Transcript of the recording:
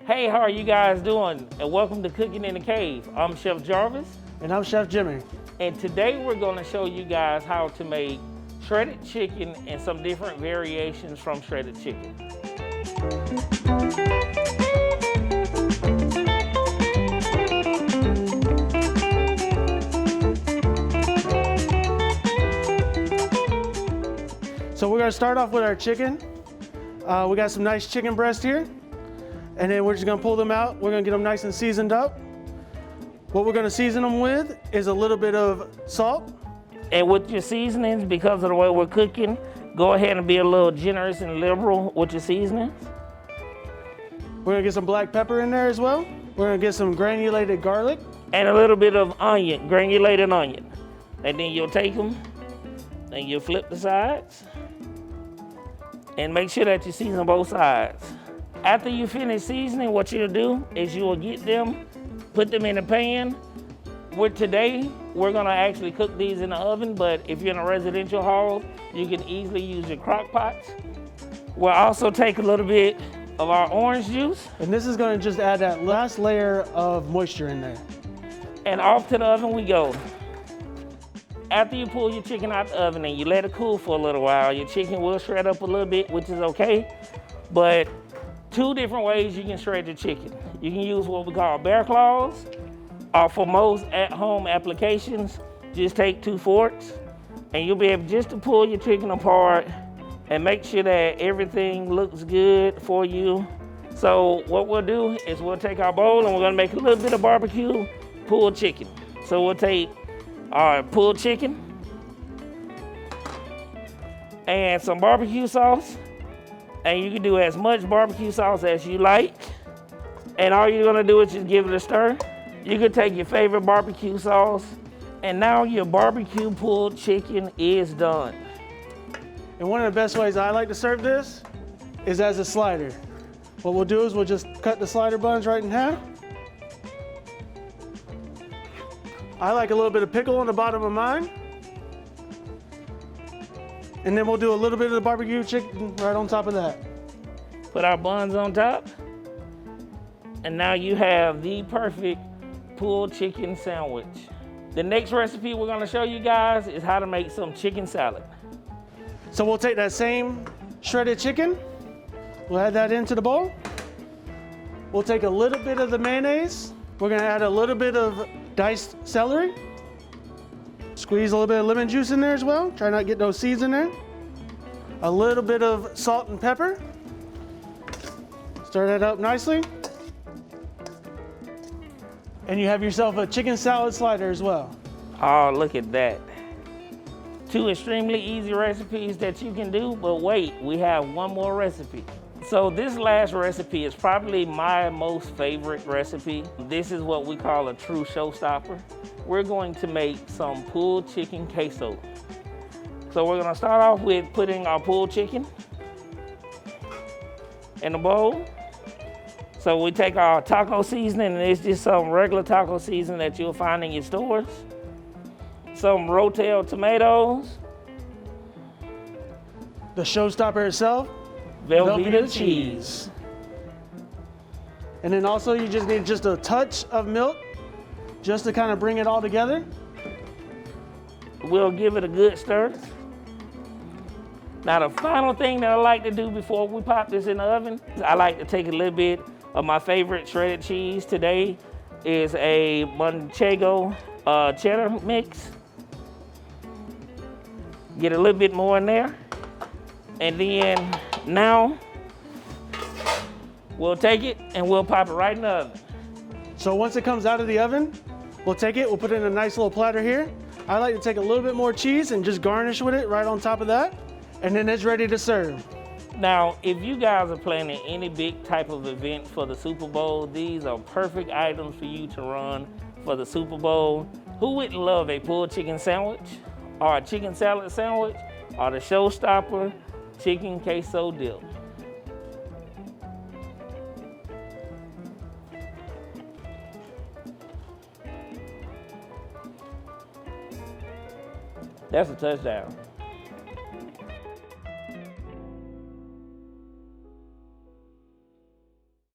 Hey, how are you guys doing? And welcome to Cooking in the Cave. I'm Chef Jarvis. And I'm Chef Jimmy. And today we're gonna show you guys how to make shredded chicken and some different variations from shredded chicken. So we're gonna start off with our chicken. We got some nice chicken breast here. And then we're just gonna pull them out. We're gonna get them nice and seasoned up. What we're gonna season them with is a little bit of salt. And with your seasonings, because of the way we're cooking, go ahead and be a little generous and liberal with your seasonings. We're gonna get some black pepper in there as well. We're gonna get some granulated garlic. And a little bit of onion, granulated onion. And then you'll take them and you'll flip the sides. And make sure that you season both sides. After you finish seasoning, what you'll do is you'll get them, put them in a pan. Today, we're gonna actually cook these in the oven, but if you're in a residential hall, you can easily use your crock pots. We'll also take a little bit of our orange juice. And this is gonna just add that last layer of moisture in there. And off to the oven we go. After you pull your chicken out the oven and you let it cool for a little while, your chicken will shred up a little bit, which is okay. But two different ways you can shred your chicken. You can use what we call bear claws, or for most at-home applications, just take 2 forks and you'll be able just to pull your chicken apart and make sure that everything looks good for you. So what we'll do is we'll take our bowl and we're gonna make a little bit of barbecue pulled chicken. So we'll take our pulled chicken and some barbecue sauce. And you can do as much barbecue sauce as you like. And all you're gonna do is just give it a stir. You can take your favorite barbecue sauce. And now your barbecue pulled chicken is done. And one of the best ways I like to serve this is as a slider. What we'll do is we'll just cut the slider buns right in half. I like a little bit of pickle on the bottom of mine. And then we'll do a little bit of the barbecue chicken right on top of that. Put our buns on top. And now you have the perfect pulled chicken sandwich. The next recipe we're gonna show you guys is how to make some chicken salad. So we'll take that same shredded chicken. We'll add that into the bowl. We'll take a little bit of the mayonnaise. We're gonna add a little bit of diced celery. Squeeze a little bit of lemon juice in there as well. Try not to get those seeds in there. A little bit of salt and pepper. Stir that up nicely. And you have yourself a chicken salad slider as well. Oh, look at that. 2 extremely easy recipes that you can do, but wait, we have one more recipe. So this last recipe is probably my most favorite recipe. This is what we call a true showstopper. We're going to make some pulled chicken queso. So we're gonna start off with putting our pulled chicken in a bowl. So we take our taco seasoning, and it's just some regular taco seasoning that you'll find in your stores. Some Rotel tomatoes. The showstopper itself, Velveeta cheese. And then also you just need just a touch of milk just to kind of bring it all together. We'll give it a good stir. Now the final thing that I like to do before we pop this in the oven, I like to take a little bit of my favorite shredded cheese. Today is a Manchego cheddar mix. Get a little bit more in there. And then now we'll take it and we'll pop it right in the oven. So once it comes out of the oven, we'll take it, we'll put it in a nice little platter here. I like to take a little bit more cheese and just garnish with it right on top of that. And then it's ready to serve. Now, if you guys are planning any big type of event for the Super Bowl, these are perfect items for you to run for the Super Bowl. Who wouldn't love a pulled chicken sandwich, or a chicken salad sandwich, or the showstopper chicken queso dip? That's a touchdown.